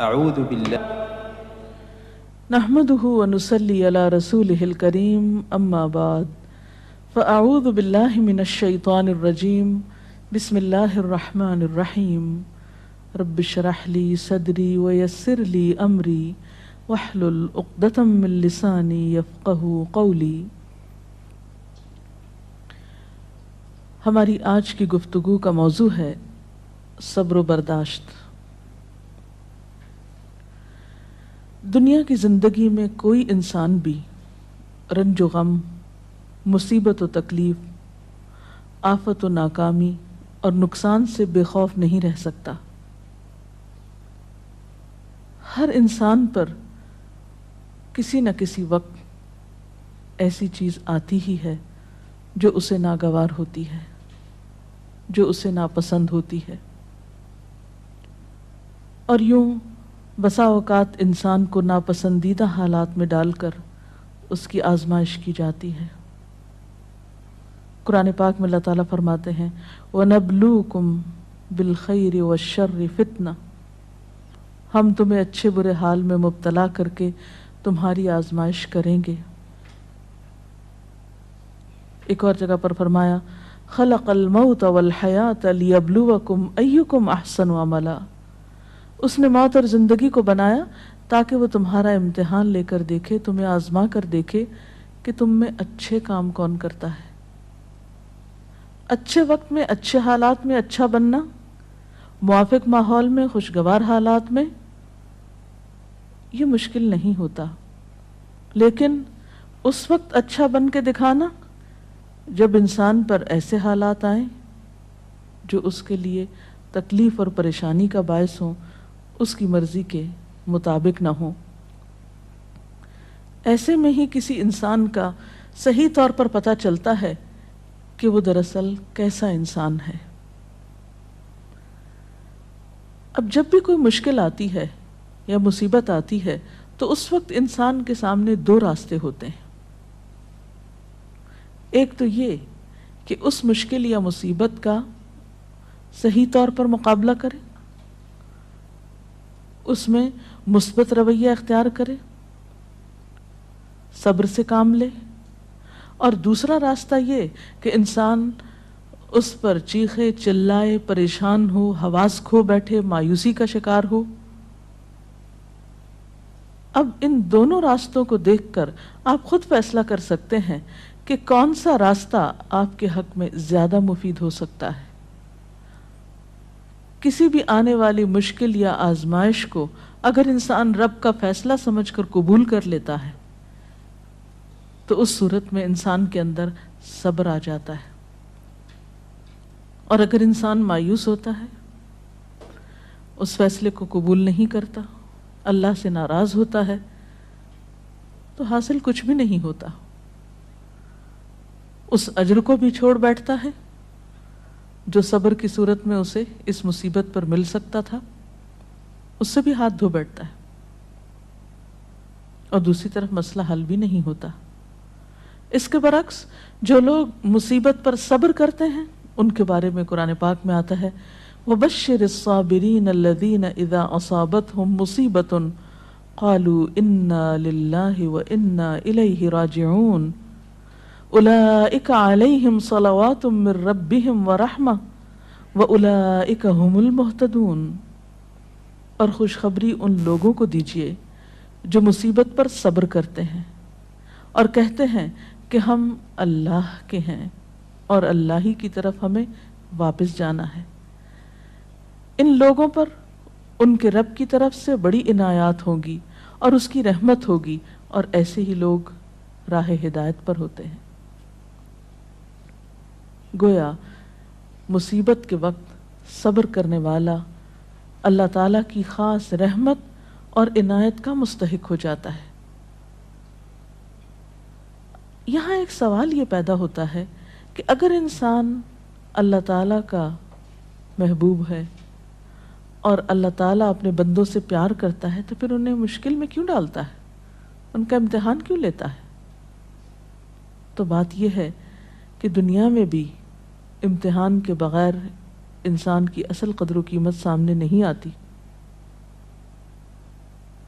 اعوذ باللہ نحمده ونصلي على رسوله الكريم اما بعد فاعوذ بالله من الشيطان الرجيم بسم الله الرحمن الرحيم رب اشرح لي صدري ويسر لي امري واحلل عقدة من لساني يفقهوا قولي۔ ہماری آج کی گفتگو کا موضوع ہے صبر و برداشت۔ دنیا کی زندگی میں کوئی انسان بھی رنج و غم، مصیبت و تکلیف، آفت و ناکامی اور نقصان سے بے خوف نہیں رہ سکتا۔ ہر انسان پر کسی نہ کسی وقت ایسی چیز آتی ہی ہے جو اسے ناگوار ہوتی ہے، جو اسے ناپسند ہوتی ہے، اور یوں بسا اوقات انسان کو ناپسندیدہ حالات میں ڈال کر اس کی آزمائش کی جاتی ہے۔ قرآن پاک میں اللہ تعالیٰ فرماتے ہیں وَنَبْلُوكُمْ بِالْخَيْرِ وَالشَّرِّ فِتْنَةً، ہم تمہیں اچھے برے حال میں مبتلا کر کے تمہاری آزمائش کریں گے۔ ایک اور جگہ پر فرمایا خلق الموت والحیات لیبلوکم ایکم احسن عملا، اس نے موت اور زندگی کو بنایا تاکہ وہ تمہارا امتحان لے کر دیکھے، تمہیں آزما کر دیکھے کہ تم میں اچھے کام کون کرتا ہے۔ اچھے وقت میں، اچھے حالات میں اچھا بننا، موافق ماحول میں، خوشگوار حالات میں، یہ مشکل نہیں ہوتا، لیکن اس وقت اچھا بن کے دکھانا جب انسان پر ایسے حالات آئیں جو اس کے لیے تکلیف اور پریشانی کا باعث ہوں، اس کی مرضی کے مطابق نہ ہوں، ایسے میں ہی کسی انسان کا صحیح طور پر پتہ چلتا ہے کہ وہ دراصل کیسا انسان ہے۔ اب جب بھی کوئی مشکل آتی ہے یا مصیبت آتی ہے تو اس وقت انسان کے سامنے دو راستے ہوتے ہیں۔ ایک تو یہ کہ اس مشکل یا مصیبت کا صحیح طور پر مقابلہ کرے، اس میں مثبت رویہ اختیار کرے، صبر سے کام لے، اور دوسرا راستہ یہ کہ انسان اس پر چیخے چلائے، پریشان ہو، حواس کھو بیٹھے، مایوسی کا شکار ہو۔ اب ان دونوں راستوں کو دیکھ کر آپ خود فیصلہ کر سکتے ہیں کہ کون سا راستہ آپ کے حق میں زیادہ مفید ہو سکتا ہے۔ کسی بھی آنے والی مشکل یا آزمائش کو اگر انسان رب کا فیصلہ سمجھ کر قبول کر لیتا ہے تو اس صورت میں انسان کے اندر صبر آ جاتا ہے، اور اگر انسان مایوس ہوتا ہے، اس فیصلے کو قبول نہیں کرتا، اللہ سے ناراض ہوتا ہے، تو حاصل کچھ بھی نہیں ہوتا، اس اجر کو بھی چھوڑ بیٹھتا ہے جو صبر کی صورت میں اسے اس مصیبت پر مل سکتا تھا، اس سے بھی ہاتھ دھو بیٹھتا ہے، اور دوسری طرف مسئلہ حل بھی نہیں ہوتا۔ اس کے برعکس جو لوگ مصیبت پر صبر کرتے ہیں ان کے بارے میں قرآن پاک میں آتا ہے وَبَشِّرِ الصَّابِرِينَ الَّذِينَ إِذَا أَصَابَتْهُمْ مُصِيبَةٌ قَالُوا إِنَّا لِلَّهِ وَإِنَّا إِلَيْهِ رَاجِعُونَ أُولَئِكَ عَلَيْهِمْ صَلَوَاتٌ مِّن رَّبِّهِمْ وَرَحْمَةٌ وَأُولَئِكَ هُمُ الْمُهْتَدُونَ، اور خوشخبری ان لوگوں کو دیجیے جو مصیبت پر صبر کرتے ہیں اور کہتے ہیں کہ ہم اللہ کے ہیں اور اللہ ہی کی طرف ہمیں واپس جانا ہے۔ ان لوگوں پر ان کے رب کی طرف سے بڑی عنایات ہوں گی اور اس کی رحمت ہوگی، اور ایسے ہی لوگ راہ ہدایت پر ہوتے ہیں۔ گویا مصیبت کے وقت صبر کرنے والا اللہ تعالیٰ کی خاص رحمت اور عنایت کا مستحق ہو جاتا ہے۔ یہاں ایک سوال یہ پیدا ہوتا ہے کہ اگر انسان اللہ تعالیٰ کا محبوب ہے اور اللہ تعالیٰ اپنے بندوں سے پیار کرتا ہے تو پھر انہیں مشکل میں کیوں ڈالتا ہے، ان کا امتحان کیوں لیتا ہے؟ تو بات یہ ہے کہ دنیا میں بھی امتحان کے بغیر انسان کی اصل قدر و قیمت سامنے نہیں آتی۔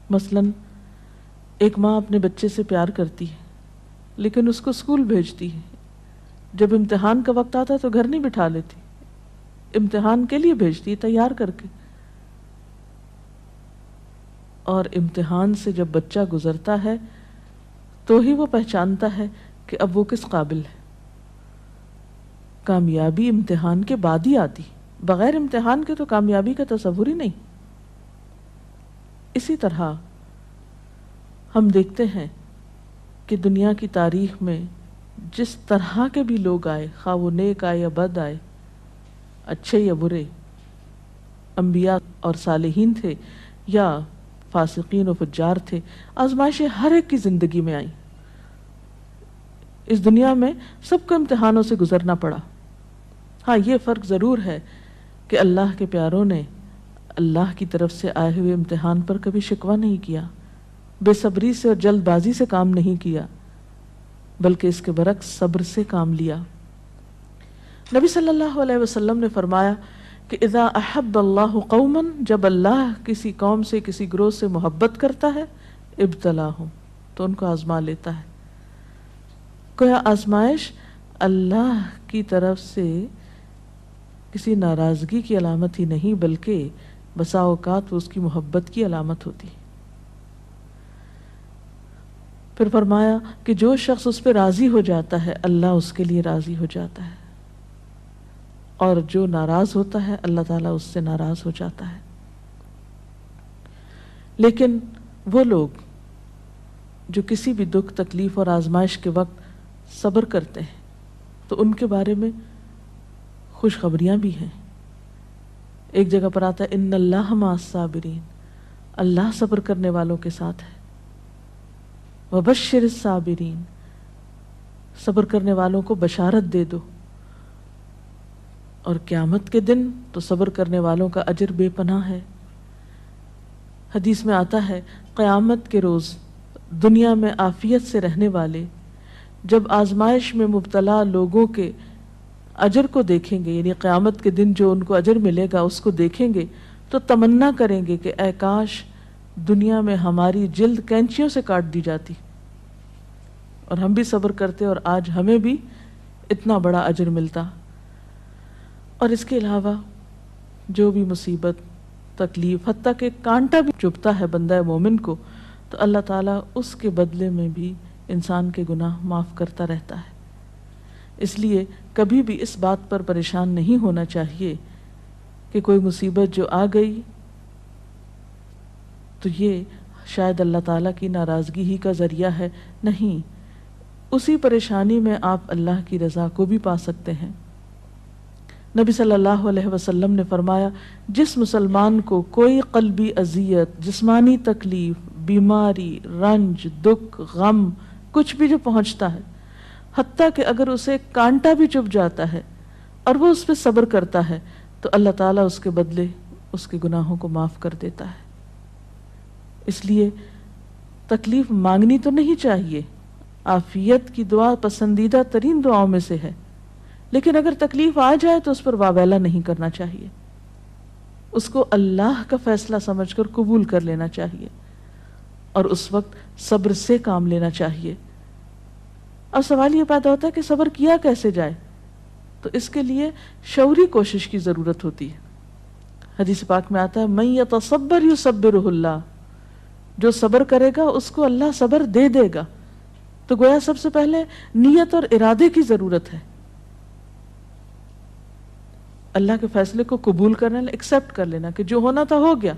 مثلاً ایک ماں اپنے بچے سے پیار کرتی ہے لیکن اس کو اسکول بھیجتی ہے، جب امتحان کا وقت آتا ہے تو گھر نہیں بٹھا لیتی، امتحان کے لیے بھیجتی ہے تیار کر کے، اور امتحان سے جب بچہ گزرتا ہے تو ہی وہ پہچانتا ہے کہ اب وہ کس قابل ہے۔ کامیابی امتحان کے بعد ہی آتی، بغیر امتحان کے تو کامیابی کا تصور ہی نہیں۔ اسی طرح ہم دیکھتے ہیں کہ دنیا کی تاریخ میں جس طرح کے بھی لوگ آئے، خواہ وہ نیک آئے یا بد آئے، اچھے یا برے، انبیاء اور صالحین تھے یا فاسقین و فجار تھے، آزمائشیں ہر ایک کی زندگی میں آئیں۔ اس دنیا میں سب کو امتحانوں سے گزرنا پڑا۔ ہاں، یہ فرق ضرور ہے کہ اللہ کے پیاروں نے اللہ کی طرف سے آئے ہوئے امتحان پر کبھی شکوہ نہیں کیا، بے صبری سے اور جلد بازی سے کام نہیں کیا، بلکہ اس کے برعکس صبر سے کام لیا۔ نبی صلی اللہ علیہ وسلم نے فرمایا کہ اذا احب اللہ قوما، جب اللہ کسی قوم سے، کسی گروہ سے محبت کرتا ہے، ابتلاہم، تو ان کو آزما لیتا ہے۔ گویا آزمائش اللہ کی طرف سے کسی ناراضگی کی علامت ہی نہیں، بلکہ بسا اوقات وہ اس کی محبت کی علامت ہوتی۔ پھر فرمایا کہ جو شخص اس پہ راضی ہو جاتا ہے اللہ اس کے لیے راضی ہو جاتا ہے، اور جو ناراض ہوتا ہے اللہ تعالیٰ اس سے ناراض ہو جاتا ہے۔ لیکن وہ لوگ جو کسی بھی دکھ، تکلیف اور آزمائش کے وقت صبر کرتے ہیں تو ان کے بارے میں خوشخبریاں بھی ہیں۔ ایک جگہ پر آتا ہے ان اللہ مع الصابرین، اللہ صبر کرنے والوں کے ساتھ ہے۔ وبشر الصابرین، صبر کرنے والوں کو بشارت دے دو۔ اور قیامت کے دن تو صبر کرنے والوں کا اجر بے پناہ ہے۔ حدیث میں آتا ہے قیامت کے روز دنیا میں عافیت سے رہنے والے جب آزمائش میں مبتلا لوگوں کے اجر کو دیکھیں گے، یعنی قیامت کے دن جو ان کو اجر ملے گا اس کو دیکھیں گے تو تمنا کریں گے کہ اے کاش دنیا میں ہماری جلد کینچیوں سے کاٹ دی جاتی اور ہم بھی صبر کرتے اور آج ہمیں بھی اتنا بڑا اجر ملتا۔ اور اس کے علاوہ جو بھی مصیبت، تکلیف، حتیٰ کہ کانٹا بھی چبھتا ہے بندہ مومن کو تو اللہ تعالیٰ اس کے بدلے میں بھی انسان کے گناہ معاف کرتا رہتا ہے۔ اس لیے کبھی بھی اس بات پر پریشان نہیں ہونا چاہیے کہ کوئی مصیبت جو آ گئی تو یہ شاید اللہ تعالیٰ کی ناراضگی ہی کا ذریعہ ہے۔ نہیں، اسی پریشانی میں آپ اللہ کی رضا کو بھی پا سکتے ہیں۔ نبی صلی اللہ علیہ وسلم نے فرمایا جس مسلمان کو کوئی قلبی اذیت، جسمانی تکلیف، بیماری، رنج، دکھ، غم، کچھ بھی جو پہنچتا ہے، حتیٰ کہ اگر اسے کانٹا بھی چبھ جاتا ہے اور وہ اس پہ صبر کرتا ہے تو اللہ تعالیٰ اس کے بدلے اس کے گناہوں کو معاف کر دیتا ہے۔ اس لیے تکلیف مانگنی تو نہیں چاہیے، عافیت کی دعا پسندیدہ ترین دعاؤں میں سے ہے، لیکن اگر تکلیف آ جائے تو اس پر واویلا نہیں کرنا چاہیے، اس کو اللہ کا فیصلہ سمجھ کر قبول کر لینا چاہیے اور اس وقت صبر سے کام لینا چاہیے۔ اب سوال یہ پیدا ہوتا ہے کہ صبر کیا کیسے جائے؟ تو اس کے لیے شعوری کوشش کی ضرورت ہوتی ہے۔ حدیث پاک میں آتا ہے من یتصبر یصبرہ اللہ، جو صبر کرے گا اس کو اللہ صبر دے دے گا۔ تو گویا سب سے پہلے نیت اور ارادے کی ضرورت ہے، اللہ کے فیصلے کو قبول کرنا، ایکسپٹ کر لینا کہ جو ہونا تھا ہو گیا،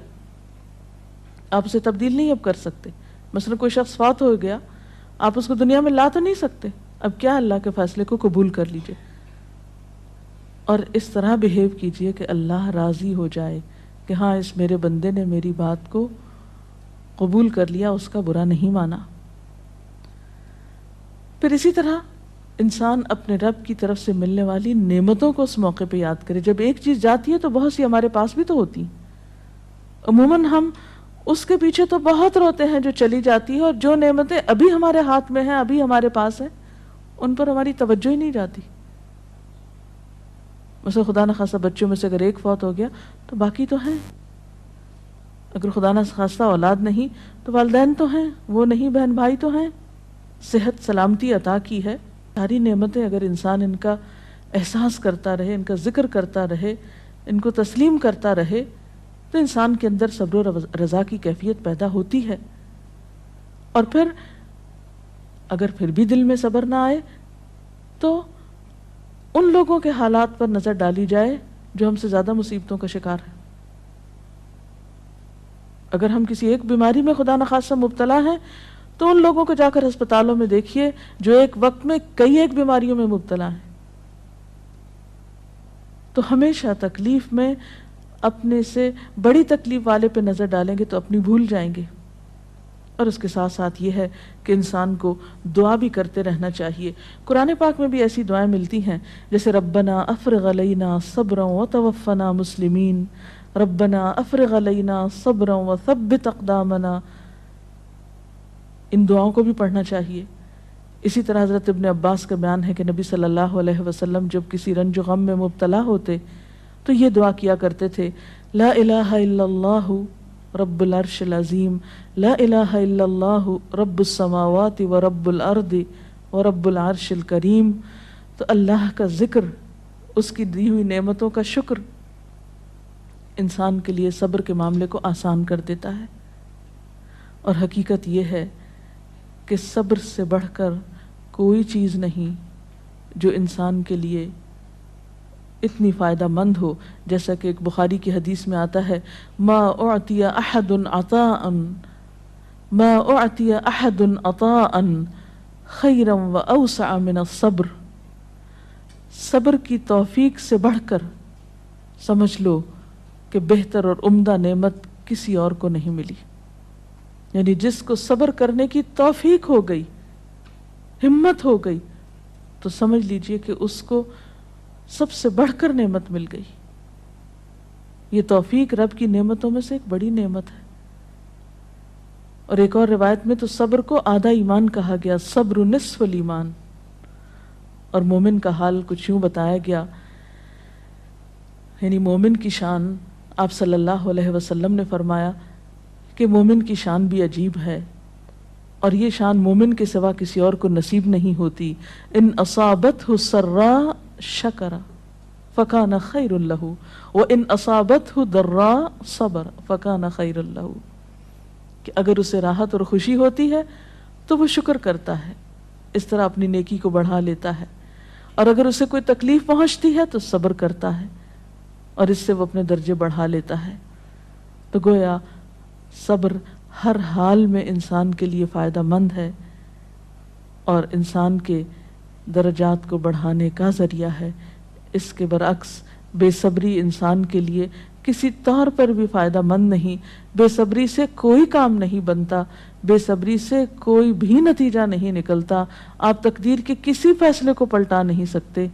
آپ اسے تبدیل نہیں اب کر سکتے۔ مثلا کوئی شخص فوت ہو گیا، آپ اس کو دنیا میں لا تو نہیں سکتے، اب کیا اللہ کے فیصلے کو قبول کر لیجئے اور اس طرح بہیو کیجئے کہ اللہ راضی ہو جائے کہ ہاں اس میرے بندے نے میری بات کو قبول کر لیا، اس کا برا نہیں مانا۔ پھر اسی طرح انسان اپنے رب کی طرف سے ملنے والی نعمتوں کو اس موقع پہ یاد کرے۔ جب ایک چیز جاتی ہے تو بہت سی ہمارے پاس بھی تو ہوتی ہیں، عموماً ہم اس کے پیچھے تو بہت روتے ہیں جو چلی جاتی ہے، اور جو نعمتیں ابھی ہمارے ہاتھ میں ہیں، ابھی ہمارے پاس ہیں، ان پر ہماری توجہ ہی نہیں جاتی۔ مثلا خدا نخواستہ بچوں میں سے اگر ایک فوت ہو گیا تو باقی تو ہیں، اگر خدا نہ خواستہ اولاد نہیں تو والدین تو ہیں، وہ نہیں بہن بھائی تو ہیں، صحت سلامتی عطا کی ہے، ساری نعمتیں اگر انسان ان کا احساس کرتا رہے، ان کا ذکر کرتا رہے، ان کو تسلیم کرتا رہے، تو انسان کے اندر صبر و رضا کی کیفیت پیدا ہوتی ہے۔ اور پھر اگر پھر بھی دل میں صبر نہ آئے تو ان لوگوں کے حالات پر نظر ڈالی جائے جو ہم سے زیادہ مصیبتوں کا شکار ہیں۔ اگر ہم کسی ایک بیماری میں خدا نخواستہ مبتلا ہیں تو ان لوگوں کو جا کر ہسپتالوں میں دیکھیے جو ایک وقت میں کئی ایک بیماریوں میں مبتلا ہیں۔ تو ہمیشہ تکلیف میں اپنے سے بڑی تکلیف والے پہ نظر ڈالیں گے تو اپنی بھول جائیں گے۔ اور اس کے ساتھ ساتھ یہ ہے کہ انسان کو دعا بھی کرتے رہنا چاہیے۔ قرآن پاک میں بھی ایسی دعائیں ملتی ہیں جیسے ربنا افرغ علینا صبرا وتوفنا مسلمین، ربنا افرغ علینا صبرا وثبت اقدامنا، ان دعاؤں کو بھی پڑھنا چاہیے۔ اسی طرح حضرت ابن عباس کا بیان ہے کہ نبی صلی اللہ علیہ وسلم جب کسی رنج و غم میں مبتلا ہوتے تو یہ دعا کیا کرتے تھے، لا الہ الا اللہ رب العرش العظیم، لا الہ الا اللہ رب السماوات و رب الارض و رب العرش الکریم۔ تو اللہ کا ذکر، اس کی دی ہوئی نعمتوں کا شکر انسان کے لیے صبر کے معاملے کو آسان کر دیتا ہے۔ اور حقیقت یہ ہے کہ صبر سے بڑھ کر کوئی چیز نہیں جو انسان کے لیے اتنی فائدہ مند ہو، جیسا کہ ایک بخاری کی حدیث میں آتا ہے، ما اعطی احد عطاء ما اعطی احد عطاء خیرا واوسع من الصبر۔ صبر کی توفیق سے بڑھ کر سمجھ لو کہ بہتر اور عمدہ نعمت کسی اور کو نہیں ملی۔ یعنی جس کو صبر کرنے کی توفیق ہو گئی، ہمت ہو گئی، تو سمجھ لیجئے کہ اس کو سب سے بڑھ کر نعمت مل گئی۔ یہ توفیق رب کی نعمتوں میں سے ایک بڑی نعمت ہے۔ اور ایک اور روایت میں تو صبر کو آدھا ایمان کہا گیا، صبر نصف الایمان۔ اور مومن کا حال کچھ یوں بتایا گیا، یعنی مومن کی شان آپ صلی اللہ علیہ وسلم نے فرمایا کہ مومن کی شان بھی عجیب ہے، اور یہ شان مومن کے سوا کسی اور کو نصیب نہیں ہوتی۔ ان اصابتہ سراء شکر فکان خیر لہ وان اصابتہ ضراء صبر فکان خیر لہ، کہ اگر اسے راحت اور خوشی ہوتی ہے تو وہ شکر کرتا ہے، اس طرح اپنی نیکی کو بڑھا لیتا ہے، اور اگر اسے کوئی تکلیف پہنچتی ہے تو صبر کرتا ہے، اور اس سے وہ اپنے درجے بڑھا لیتا ہے۔ تو گویا صبر ہر حال میں انسان کے لیے فائدہ مند ہے اور انسان کے درجات کو بڑھانے کا ذریعہ ہے۔ اس کے برعکس بے صبری انسان کے لیے کسی طور پر بھی فائدہ مند نہیں۔ بے صبری سے کوئی کام نہیں بنتا، بے صبری سے کوئی بھی نتیجہ نہیں نکلتا، آپ تقدیر کے کسی فیصلے کو پلٹا نہیں سکتے۔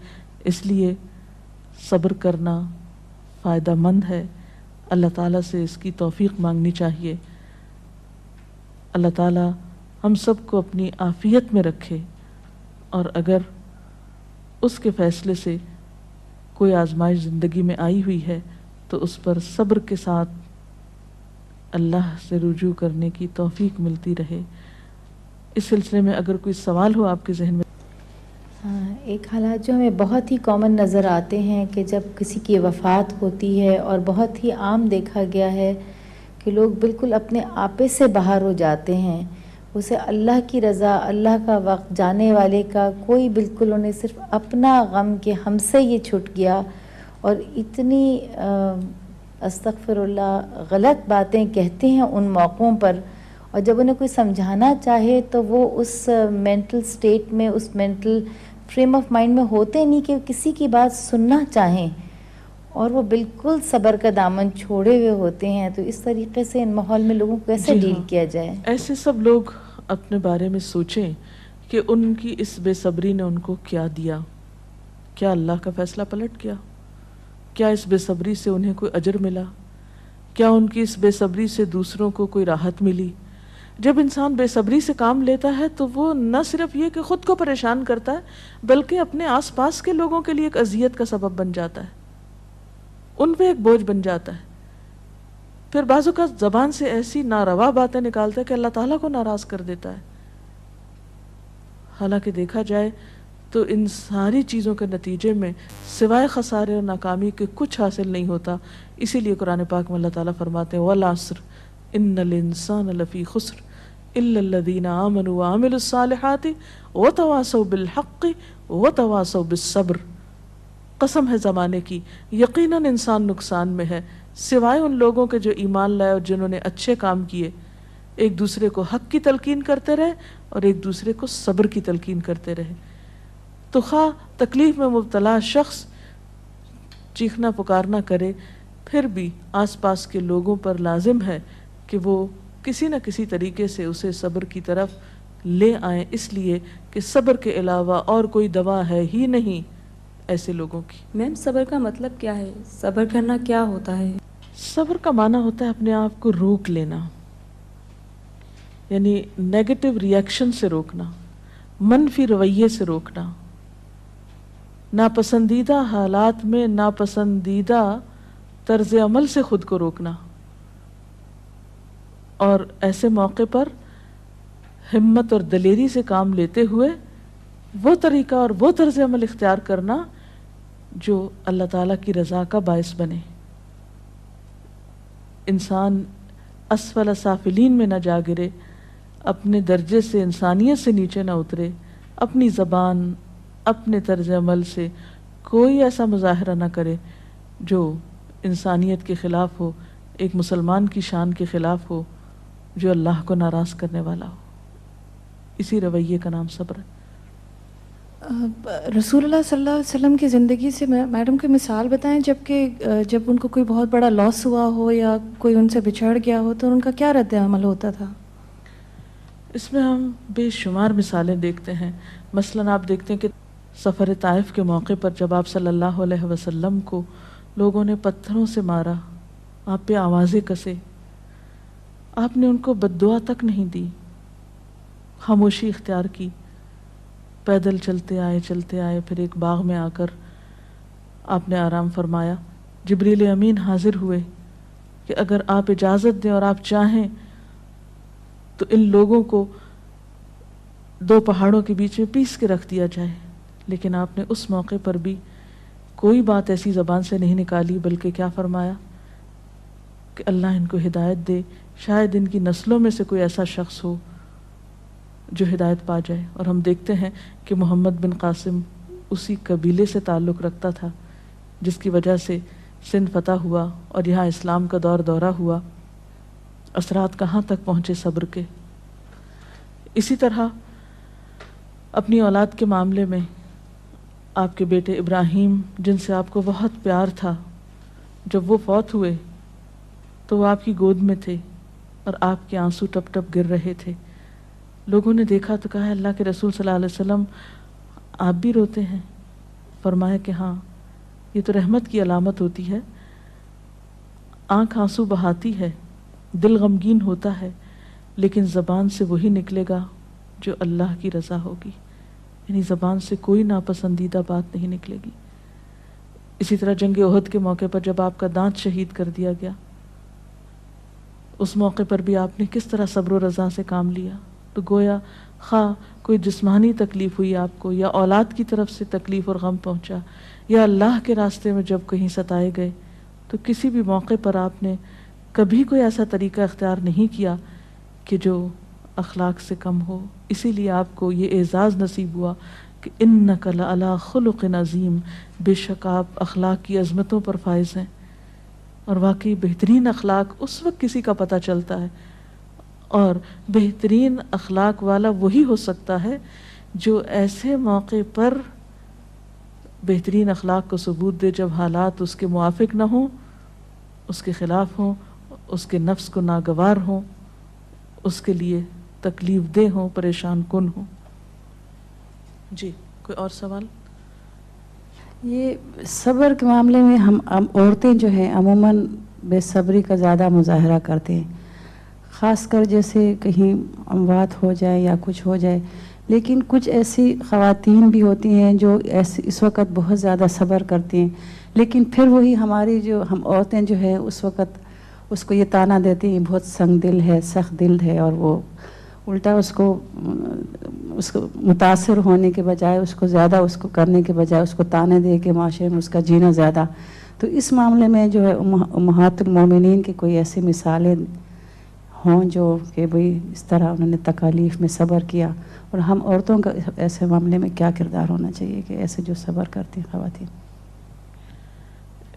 اس لیے صبر کرنا فائدہ مند ہے۔ اللہ تعالیٰ سے اس کی توفیق مانگنی چاہیے۔ اللہ تعالیٰ ہم سب کو اپنی عافیت میں رکھے، اور اگر اس کے فیصلے سے کوئی آزمائش زندگی میں آئی ہوئی ہے تو اس پر صبر کے ساتھ اللہ سے رجوع کرنے کی توفیق ملتی رہے۔ اس سلسلے میں اگر کوئی سوال ہو آپ کے ذہن میں۔ ایک حالات جو ہمیں بہت ہی کامن نظر آتے ہیں کہ جب کسی کی وفات ہوتی ہے، اور بہت ہی عام دیکھا گیا ہے کہ لوگ بالکل اپنے آپے سے باہر ہو جاتے ہیں، اسے اللہ کی رضا، اللہ کا وقت، جانے والے کا کوئی بالکل انہیں صرف اپنا غم کہ ہم سے یہ چھٹ گیا، اور اتنی استغفر اللہ غلط باتیں کہتے ہیں ان موقعوں پر، اور جب انہیں کوئی سمجھانا چاہے تو وہ اس مینٹل سٹیٹ میں، اس مینٹل فریم آف مائنڈ میں ہوتے نہیں کہ کسی کی بات سننا چاہیں، اور وہ بالکل صبر کا دامن چھوڑے ہوئے ہوتے ہیں۔ تو اس طریقے سے ان ماحول میں لوگوں کو کیسے ڈیل کیا جائے؟ ایسے سب لوگ اپنے بارے میں سوچیں کہ ان کی اس بے صبری نے ان کو کیا دیا، کیا اللہ کا فیصلہ پلٹ گیا، کیا اس بے صبری سے انہیں کوئی اجر ملا، کیا ان کی اس بے صبری سے دوسروں کو کوئی راحت ملی۔ جب انسان بے صبری سے کام لیتا ہے تو وہ نہ صرف یہ کہ خود کو پریشان کرتا ہے بلکہ اپنے آس پاس کے لوگوں کے لیے ایک اذیت کا سبب بن جاتا ہے، ان پہ ایک بوجھ بن جاتا ہے۔ پھر بعض اوقات زبان سے ایسی ناروا باتیں نکالتا ہے کہ اللہ تعالیٰ کو ناراض کر دیتا ہے. حالانکہ دیکھا جائے تو ان ساری چیزوں کے نتیجے میں سوائے خسارے اور ناکامی کے کچھ حاصل نہیں ہوتا. اسی لیے قرآن پاک میں اللہ تعالیٰ فرماتے ہیں وَالْعَصْرِ إِنَّ الْإِنسَانَ لَفِي خُسْرٍ إِلَّا الَّذِينَ آمَنُوا وَعَمِلُوا الصَّالِحَاتِ وَتَوَاصَوْا بِالْحَقِّ وَتَوَاصَوْا بِالصَّبْرِ. قسم ہے زمانے کی، یقیناً انسان نقصان میں ہے سوائے ان لوگوں کے جو ایمان لائے اور جنہوں نے اچھے کام کیے، ایک دوسرے کو حق کی تلقین کرتے رہے اور ایک دوسرے کو صبر کی تلقین کرتے رہے. تو خواہ تکلیف میں مبتلا شخص چیخنا پکارنا کرے، پھر بھی آس پاس کے لوگوں پر لازم ہے کہ وہ کسی نہ کسی طریقے سے اسے صبر کی طرف لے آئیں، اس لیے کہ صبر کے علاوہ اور کوئی دوا ہے ہی نہیں ایسے لوگوں کی. میم صبر کا مطلب کیا ہے؟ صبر کرنا کیا ہوتا ہے؟ صبر کا معنی ہوتا ہے اپنے آپ کو روک لینا، یعنی نیگیٹو ریئیکشن سے روکنا، منفی رویے سے روکنا، ناپسندیدہ حالات میں ناپسندیدہ طرز عمل سے خود کو روکنا، اور ایسے موقع پر ہمت اور دلیری سے کام لیتے ہوئے وہ طریقہ اور وہ طرز عمل اختیار کرنا جو اللہ تعالیٰ کی رضا کا باعث بنے. انسان اسفل سافلین میں نہ جا گرے، اپنے درجے سے انسانیت سے نیچے نہ اترے، اپنی زبان اپنے طرز عمل سے کوئی ایسا مظاہرہ نہ کرے جو انسانیت کے خلاف ہو، ایک مسلمان کی شان کے خلاف ہو، جو اللہ کو ناراض کرنے والا ہو. اسی رویے کا نام صبر ہے. رسول اللہ صلی اللہ علیہ وسلم کی زندگی سے میڈم کوئی مثال بتائیں جب ان کو کوئی بہت بڑا لاس ہوا ہو یا کوئی ان سے بچھڑ گیا ہو تو ان کا کیا رد عمل ہوتا تھا؟ اس میں ہم بے شمار مثالیں دیکھتے ہیں. مثلاً آپ دیکھتے ہیں کہ سفر طائف کے موقع پر جب آپ صلی اللہ علیہ وسلم کو لوگوں نے پتھروں سے مارا، آپ پہ آوازیں کسے، آپ نے ان کو بد دعا تک نہیں دی، خاموشی اختیار کی، پیدل چلتے آئے، پھر ایک باغ میں آ کر آپ نے آرام فرمایا. جبریل امین حاضر ہوئے کہ اگر آپ اجازت دیں اور آپ چاہیں تو ان لوگوں کو دو پہاڑوں کے بیچ میں پیس کے رکھ دیا جائے. لیکن آپ نے اس موقع پر بھی کوئی بات ایسی زبان سے نہیں نکالی، بلکہ کیا فرمایا کہ اللہ ان کو ہدایت دے، شاید ان کی نسلوں میں سے کوئی ایسا شخص ہو جو ہدایت پا جائے. اور ہم دیکھتے ہیں کہ محمد بن قاسم اسی قبیلے سے تعلق رکھتا تھا جس کی وجہ سے سندھ فتح ہوا اور یہاں اسلام کا دورہ ہوا. اثرات کہاں تک پہنچے صبر کے. اسی طرح اپنی اولاد کے معاملے میں آپ کے بیٹے ابراہیم، جن سے آپ کو بہت پیار تھا، جب وہ فوت ہوئے تو وہ آپ کی گود میں تھے اور آپ کے آنسو ٹپ ٹپ گر رہے تھے. لوگوں نے دیکھا تو کہا اللہ کے رسول صلی اللہ علیہ وسلم آپ بھی روتے ہیں؟ فرمایا کہ ہاں، یہ تو رحمت کی علامت ہوتی ہے. آنکھ آنسو بہاتی ہے، دل غمگین ہوتا ہے، لیکن زبان سے وہی نکلے گا جو اللہ کی رضا ہوگی، یعنی زبان سے کوئی ناپسندیدہ بات نہیں نکلے گی. اسی طرح جنگ احد کے موقع پر جب آپ کا دانت شہید کر دیا گیا، اس موقع پر بھی آپ نے کس طرح صبر و رضا سے کام لیا. تو گویا خواہ کوئی جسمانی تکلیف ہوئی آپ کو، یا اولاد کی طرف سے تکلیف اور غم پہنچا، یا اللہ کے راستے میں جب کہیں ستائے گئے، تو کسی بھی موقع پر آپ نے کبھی کوئی ایسا طریقہ اختیار نہیں کیا کہ جو اخلاق سے کم ہو. اسی لیے آپ کو یہ اعزاز نصیب ہوا کہ انک لعلی خلق عظیم، بے شک آپ اخلاق کی عظمتوں پر فائز ہیں. اور واقعی بہترین اخلاق اس وقت کسی کا پتہ چلتا ہے، اور بہترین اخلاق والا وہی ہو سکتا ہے جو ایسے موقع پر بہترین اخلاق کو ثبوت دے جب حالات اس کے موافق نہ ہوں، اس کے خلاف ہوں، اس کے نفس کو ناگوار ہوں، اس کے لیے تکلیف دہ ہوں، پریشان کن ہوں. جی کوئی اور سوال؟ یہ صبر کے معاملے میں ہم عورتیں جو ہیں عموماً بے صبری کا زیادہ مظاہرہ کرتے ہیں، خاص کر جیسے کہیں اموات ہو جائے یا کچھ ہو جائے. لیکن کچھ ایسی خواتین بھی ہوتی ہیں جو اس وقت بہت زیادہ صبر کرتی ہیں، لیکن پھر وہی ہماری جو ہم عورتیں جو ہیں اس وقت اس کو یہ تانا دیتی ہیں بہت سنگ دل ہے، سخت دل ہے، اور وہ الٹا اس کو متاثر ہونے کے بجائے، اس کو زیادہ اس کو کرنے کے بجائے اس کو تانے دے کے معاشرے میں اس کا جینا زیادہ. تو اس معاملے میں جو ہے امہات المومنین کی کوئی ایسی مثالیں ہوں جو کہ بھئی اس طرح انہوں نے تکالیف میں صبر کیا، اور ہم عورتوں کا ایسے معاملے میں کیا کردار ہونا چاہیے کہ ایسے جو صبر کرتی ہیں خواتین.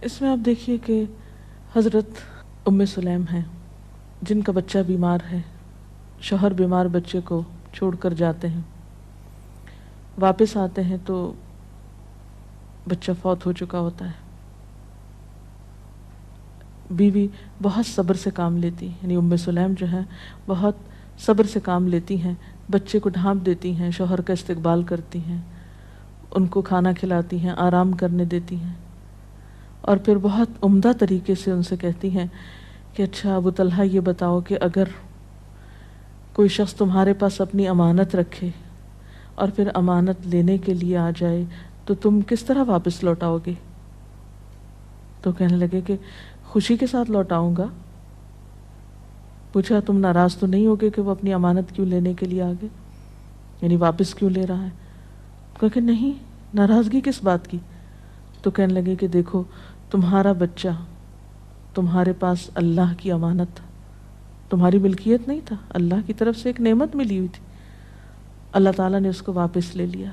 اس میں آپ دیکھیے کہ حضرت ام سلیم ہیں جن کا بچہ بیمار ہے، شوہر بیمار بچے کو چھوڑ کر جاتے ہیں، واپس آتے ہیں تو بچہ فوت ہو چکا ہوتا ہے. بیوی بہت صبر سے کام لیتی، یعنی ام سلیم جو ہیں بہت صبر سے کام لیتی ہیں، بچے کو ڈھانپ دیتی ہیں، شوہر کا استقبال کرتی ہیں، ان کو کھانا کھلاتی ہیں، آرام کرنے دیتی ہیں، اور پھر بہت عمدہ طریقے سے ان سے کہتی ہیں کہ اچھا ابو طلحہ یہ بتاؤ کہ اگر کوئی شخص تمہارے پاس اپنی امانت رکھے اور پھر امانت لینے کے لیے آ جائے تو تم کس طرح واپس لوٹاؤ گے؟ تو کہنے لگے کہ خوشی کے ساتھ لوٹاؤں گا. پوچھا تم ناراض تو نہیں ہوگے کہ وہ اپنی امانت کیوں لینے کے لیے آگے، یعنی واپس کیوں لے رہا ہے؟ کہا کہ نہیں، ناراضگی کس بات کی؟ تو کہنے لگے کہ دیکھو تمہارا بچہ تمہارے پاس اللہ کی امانت تھا، تمہاری ملکیت نہیں تھا، اللہ کی طرف سے ایک نعمت ملی ہوئی تھی، اللہ تعالیٰ نے اس کو واپس لے لیا.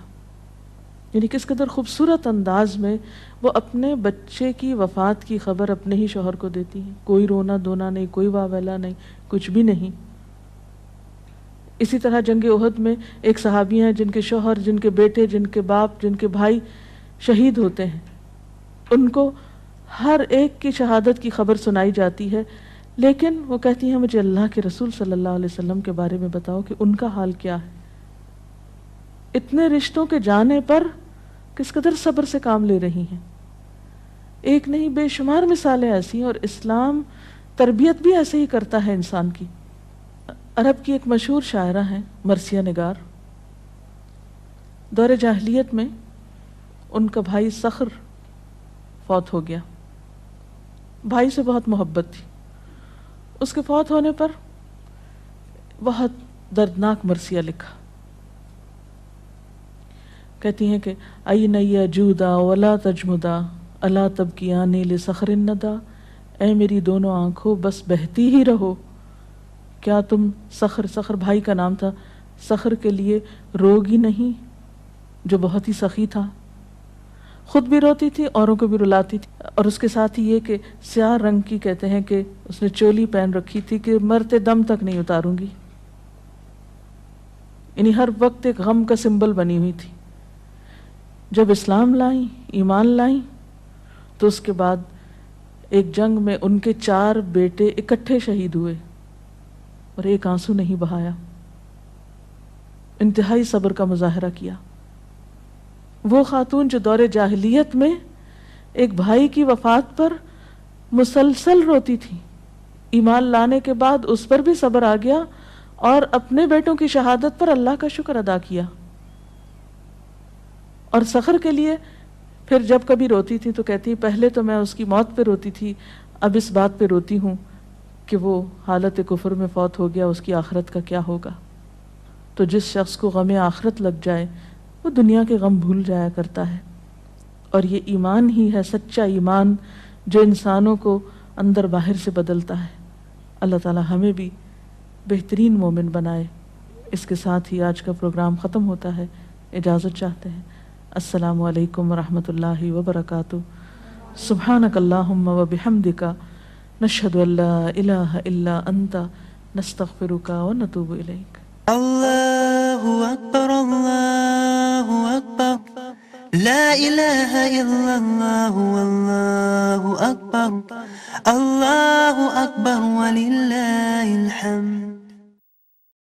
یعنی کس قدر خوبصورت انداز میں وہ اپنے بچے کی وفات کی خبر اپنے ہی شوہر کو دیتی ہیں، کوئی رونا دھونا نہیں، کوئی واویلا نہیں، کچھ بھی نہیں. اسی طرح جنگ احد میں ایک صحابی ہیں جن کے شوہر، جن کے بیٹے، جن کے باپ، جن کے بھائی شہید ہوتے ہیں، ان کو ہر ایک کی شہادت کی خبر سنائی جاتی ہے، لیکن وہ کہتی ہیں مجھے اللہ کے رسول صلی اللہ علیہ وسلم کے بارے میں بتاؤ کہ ان کا حال کیا ہے. اتنے رشتوں کے جانے پر کس قدر صبر سے کام لے رہی ہیں. ایک نہیں بے شمار مثالیں ایسی ہیں، اور اسلام تربیت بھی ایسے ہی کرتا ہے انسان کی. عرب کی ایک مشہور شاعرہ ہیں مرثیہ نگار. دور جاہلیت میں ان کا بھائی صخر فوت ہو گیا، بھائی سے بہت محبت تھی. اس کے فوت ہونے پر بہت دردناک مرثیہ لکھا. کہتی ہیں کہ این یجودا ولا تجمدا الا تبکیانی لصخر الندى، اے میری دونوں آنکھوں بس بہتی ہی رہو، کیا تم صخر بھائی کا نام تھا، صخر کے لیے روگی نہیں جو بہت ہی سخی تھا، خود بھی روتی تھی اوروں کو بھی رلاتی تھی. اور اس کے ساتھ ہی یہ کہ سیاہ رنگ کی کہتے ہیں کہ اس نے چولی پہن رکھی تھی کہ مرتے دم تک نہیں اتاروں گی، یعنی ہر وقت ایک غم کا سمبل بنی ہوئی تھی. جب اسلام لائیں، ایمان لائیں، تو اس کے بعد ایک جنگ میں ان کے 4 بیٹے اکٹھے شہید ہوئے اور ایک آنسو نہیں بہایا. انتہائی صبر کا مظاہرہ کیا. وہ خاتون جو دور جاہلیت میں ایک بھائی کی وفات پر مسلسل روتی تھی، ایمان لانے کے بعد اس پر بھی صبر آ گیا اور اپنے بیٹوں کی شہادت پر اللہ کا شکر ادا کیا. اور صخر کے لیے پھر جب کبھی روتی تھی تو کہتی پہلے تو میں اس کی موت پہ روتی تھی، اب اس بات پہ روتی ہوں کہ وہ حالت کفر میں فوت ہو گیا، اس کی آخرت کا کیا ہوگا. تو جس شخص کو غم آخرت لگ جائے وہ دنیا کے غم بھول جایا کرتا ہے. اور یہ ایمان ہی ہے سچا ایمان جو انسانوں کو اندر باہر سے بدلتا ہے. اللہ تعالی ہمیں بھی بہترین مومن بنائے. اس کے ساتھ ہی آج کا پروگرام ختم ہوتا ہے. اجازت چاہتے ہیں. السلام علیکم ورحمۃ اللہ وبرکاتہ. سبحانک اللہم وبحمدک، نشہد ان لا الہ الا انت، نستغفرک ونتوب الیک. اللہ اکبر اللہ اکبر، لا الہ الا اللہ واللہ اکبر، اللہ اکبر وللہ الحمد.